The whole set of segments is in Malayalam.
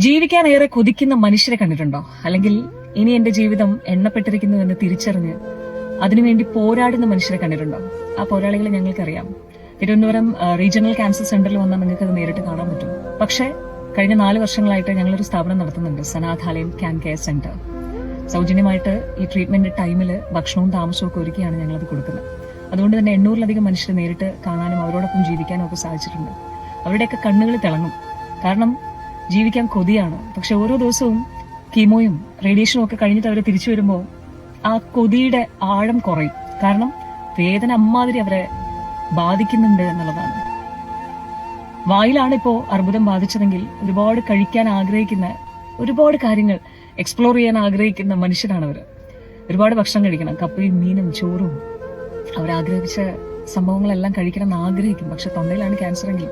ജീവിക്കാൻ ഏറെ കൊതിക്കുന്ന മനുഷ്യരെ കണ്ടിട്ടുണ്ടോ? അല്ലെങ്കിൽ ഇനി എന്റെ ജീവിതം എണ്ണപ്പെട്ടിരിക്കുന്നു എന്ന് തിരിച്ചറിഞ്ഞ് അതിനുവേണ്ടി പോരാടുന്ന മനുഷ്യരെ കണ്ടിട്ടുണ്ടോ? ആ പോരാളികളെ ഞങ്ങൾക്കറിയാം. തിരുവനന്തപുരം റീജിയണൽ ക്യാൻസർ സെന്ററിൽ വന്നാൽ നിങ്ങൾക്ക് അത് നേരിട്ട് കാണാൻ പറ്റും. പക്ഷേ കഴിഞ്ഞ 4 വർഷങ്ങളായിട്ട് ഞങ്ങളൊരു സ്ഥാപനം നടത്തുന്നുണ്ട്, സനാഥാലയം ക്യാൻ കെയർ സെന്റർ. സൗജന്യമായിട്ട് ഈ ട്രീറ്റ്മെന്റ് ടൈമിൽ ഭക്ഷണവും താമസവും ഒക്കെ ഒരുക്കിയാണ് ഞങ്ങളത് കൊടുക്കുന്നത്. അതുകൊണ്ട് തന്നെ 800-ലധികം മനുഷ്യരെ നേരിട്ട് കാണാനും അവരോടൊപ്പം ജീവിക്കാനും ഒക്കെ സാധിച്ചിട്ടുണ്ട്. അവരുടെയൊക്കെ കണ്ണുകൾ തിളങ്ങും. കാരണം ജീവിക്കാൻ കൊതിയാണ്. പക്ഷെ ഓരോ ദിവസവും കീമോയും റേഡിയേഷനും ഒക്കെ കഴിഞ്ഞിട്ട് അവർ തിരിച്ചു വരുമ്പോൾ ആ കൊതിയുടെ ആഴം കുറയും. കാരണം വേദന അമ്മാതിരി അവരെ ബാധിക്കുന്നുണ്ട് എന്നുള്ളതാണ്. വായിലാണ് ഇപ്പോ അർബുദം ബാധിച്ചതെങ്കിൽ ഒരുപാട് കഴിക്കാൻ ആഗ്രഹിക്കുന്ന, ഒരുപാട് കാര്യങ്ങൾ എക്സ്പ്ലോർ ചെയ്യാൻ ആഗ്രഹിക്കുന്ന മനുഷ്യരാണ് അവർ. ഒരുപാട് ഭക്ഷണം കഴിക്കണം, കപ്പയും മീനും ചോറും, അവരാഗ്രഹിച്ച സംഭവങ്ങളെല്ലാം കഴിക്കണം എന്ന് ആഗ്രഹിക്കും. പക്ഷെ തൊണ്ടയിലാണ് ക്യാൻസർ എങ്കിൽ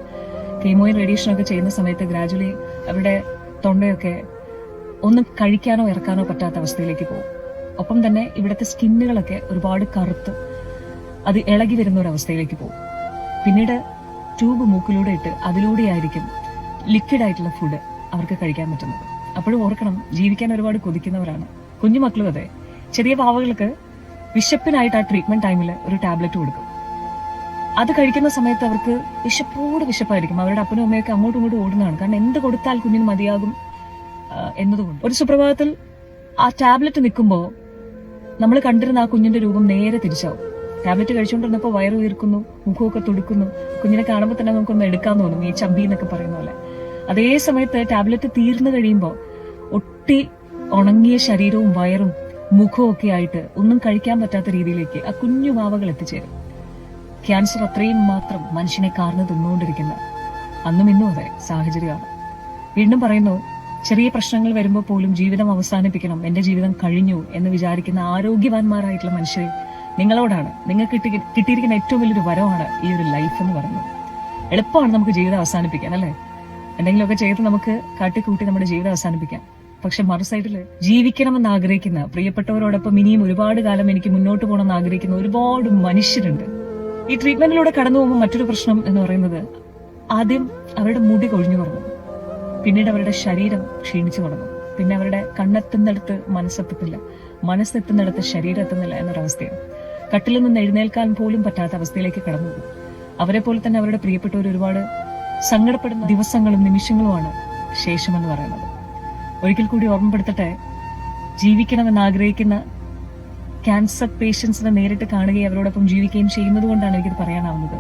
കീമോയും റേഡിയേഷനും ഒക്കെ ചെയ്യുന്ന സമയത്ത് ഗ്രാജുവലി അവരുടെ തൊണ്ടയൊക്കെ ഒന്നും കഴിക്കാനോ ഇറക്കാനോ പറ്റാത്ത അവസ്ഥയിലേക്ക് പോകും. ഒപ്പം തന്നെ ഇവിടുത്തെ സ്കിന്നുകളൊക്കെ ഒരുപാട് കറുത്ത് അത് ഇളകി വരുന്ന ഒരു അവസ്ഥയിലേക്ക് പോകും. പിന്നീട് ട്യൂബ് മൂക്കിലൂടെ ഇട്ട് അതിലൂടെയായിരിക്കും ലിക്വിഡ് ആയിട്ടുള്ള ഫുഡ് അവർക്ക് കഴിക്കാൻ പറ്റുന്നത്. അപ്പോഴും ഓർക്കണം, ജീവിക്കാൻ ഒരുപാട് കൊതിക്കുന്നവരാണ്. കുഞ്ഞുമക്കളും അതെ. ചെറിയ പാവകൾക്ക് വിശപ്പിനായിട്ട് ആ ട്രീറ്റ്മെന്റ് ടൈമിൽ ഒരു ടാബ്ലറ്റ് കൊടുക്കും. അത് കഴിക്കുന്ന സമയത്ത് അവർക്ക് വിശപ്പായിരിക്കും. അവരുടെ അപ്പനും അമ്മയൊക്കെ അങ്ങോട്ടും ഇങ്ങോട്ടും ഓടുന്നതാണ്. കാരണം എന്ത് കൊടുത്താൽ കുഞ്ഞിന് മതിയാകും എന്നതുകൊണ്ട്. ഒരു സുപ്രഭാതത്തിൽ ആ ടാബ്ലറ്റ് നിൽക്കുമ്പോൾ നമ്മൾ കണ്ടിരുന്ന ആ കുഞ്ഞിന്റെ രൂപം നേരെ തിരിച്ചാവും. ടാബ്ലറ്റ് കഴിച്ചുകൊണ്ടിരുന്നപ്പോൾ വയറ് ഉയർക്കുന്നു, മുഖമൊക്കെ തുടുക്കുന്നു. കുഞ്ഞിനെ കാണുമ്പോൾ തന്നെ നമുക്കൊന്ന് എടുക്കാൻ തോന്നും, ഈ ചമ്പി എന്നൊക്കെ പറയുന്ന പോലെ. അതേ സമയത്ത് ടാബ്ലറ്റ് തീർന്നു കഴിയുമ്പോൾ ഒട്ടി ഉണങ്ങിയ ശരീരവും വയറും മുഖവും ഒക്കെ ആയിട്ട് ഒന്നും കഴിക്കാൻ പറ്റാത്ത രീതിയിലേക്ക് ആ കുഞ്ഞു വാവകൾ എത്തിച്ചേരും. ക്യാൻസർ അത്രയും മാത്രം മനുഷ്യനെ കാർന്നു തിന്നുകൊണ്ടിരിക്കുന്ന അന്നും ഇന്നും അതെ സാഹചര്യമാണ്. വീണ്ടും പറയുന്നു, ചെറിയ പ്രശ്നങ്ങൾ വരുമ്പോൾ പോലും ജീവിതം അവസാനിപ്പിക്കണം, എന്റെ ജീവിതം കഴിഞ്ഞു എന്ന് വിചാരിക്കുന്ന ആരോഗ്യവാന്മാരായിട്ടുള്ള മനുഷ്യരെ നിങ്ങളോടാണ്. നിങ്ങൾക്ക് കിട്ടിയിരിക്കുന്ന ഏറ്റവും വലിയൊരു വരമാണ് ഈ ഒരു ലൈഫ് എന്ന് പറയുന്നത്. എളുപ്പമാണ് നമുക്ക് ജീവിതം അവസാനിപ്പിക്കാൻ, അല്ലെ? എന്തെങ്കിലുമൊക്കെ ചെയ്ത് നമുക്ക് കാട്ടിക്കൂട്ടി നമ്മുടെ ജീവിതം അവസാനിപ്പിക്കാം. പക്ഷെ മറു സൈഡിൽ ജീവിക്കണമെന്ന് ആഗ്രഹിക്കുന്ന, പ്രിയപ്പെട്ടവരോടൊപ്പം ഇനിയും ഒരുപാട് കാലം എനിക്ക് മുന്നോട്ട് പോകണമെന്ന് ആഗ്രഹിക്കുന്ന ഒരുപാട് മനുഷ്യരുണ്ട്. ഈ ട്രീറ്റ്മെന്റിലൂടെ കടന്നു പോകുമ്പോൾ മറ്റൊരു പ്രശ്നം എന്ന് പറയുന്നത്, ആദ്യം അവരുടെ മുടി കൊഴിഞ്ഞു തുടങ്ങും, പിന്നീട് അവരുടെ ശരീരം ക്ഷീണിച്ചു തുടങ്ങും, പിന്നെ അവരുടെ കണ്ണെത്തുന്നിടത്ത് മനസ്സെത്തുന്നില്ല, മനസ്സെത്തുന്നിടത്ത് ശരീരം എത്തുന്നില്ല എന്നൊരവസ്ഥയാണ്. കട്ടിലിൽ നിന്ന് എഴുന്നേൽക്കാൻ പോലും പറ്റാത്ത അവസ്ഥയിലേക്ക് കടന്നു പോകും. അവരെ പോലെ തന്നെ അവരുടെ പ്രിയപ്പെട്ടവർ ഒരുപാട് സങ്കടപ്പെടുന്ന ദിവസങ്ങളും നിമിഷങ്ങളുമാണ് ശേഷമെന്ന് പറയുന്നത്. ഒരിക്കൽ കൂടി ഓർമ്മപ്പെടുത്തട്ടെ, ജീവിക്കണമെന്ന് ആഗ്രഹിക്കുന്ന ക്യാൻസർ പേഷ്യൻസിനെ നേരിട്ട് കാണുകയും അവരോടൊപ്പം ജീവിക്കുകയും ചെയ്യുന്നത് കൊണ്ടാണ് എനിക്കിത് പറയാനാവുന്നത്.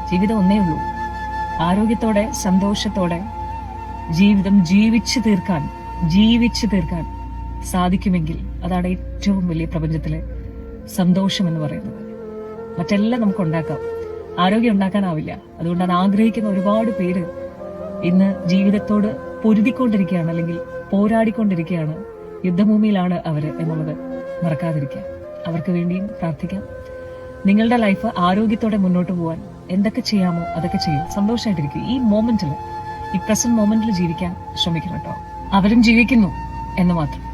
ജീവിതം ഒന്നേ ഉള്ളൂ. ആരോഗ്യത്തോടെ സന്തോഷത്തോടെ ജീവിതം ജീവിച്ചു തീർക്കാൻ സാധിക്കുമെങ്കിൽ അതാണ് ഏറ്റവും വലിയ പ്രപഞ്ചത്തിലെ സന്തോഷം എന്ന് പറയുന്നത്. മറ്റെല്ലാം നമുക്ക് ഉണ്ടാക്കാം, ആരോഗ്യം ഉണ്ടാക്കാനാവില്ല. അതുകൊണ്ട് അത് ആഗ്രഹിക്കുന്ന ഒരുപാട് പേര് ഇന്ന് ജീവിതത്തോട് പൊരുതിക്കൊണ്ടിരിക്കുകയാണ്, അല്ലെങ്കിൽ പോരാടിക്കൊണ്ടിരിക്കുകയാണ്. യുദ്ധഭൂമിയിലാണ് അവര് എന്നുള്ളത് മറക്കാതിരിക്കുക. അവർക്ക് വേണ്ടിയും പ്രാർത്ഥിക്കാം. നിങ്ങളുടെ ലൈഫ് ആരോഗ്യത്തോടെ മുന്നോട്ട് പോകാൻ എന്തൊക്കെ ചെയ്യാമോ അതൊക്കെ ചെയ്യും. സന്തോഷമായിട്ടിരിക്കും. ഈ മൊമെന്റിൽ, ഈ പ്രസന്റ് മൊമെന്റിൽ ജീവിക്കാൻ ശ്രമിക്കണം കേട്ടോ. അവരും ജീവിക്കുന്നു എന്ന് മാത്രം.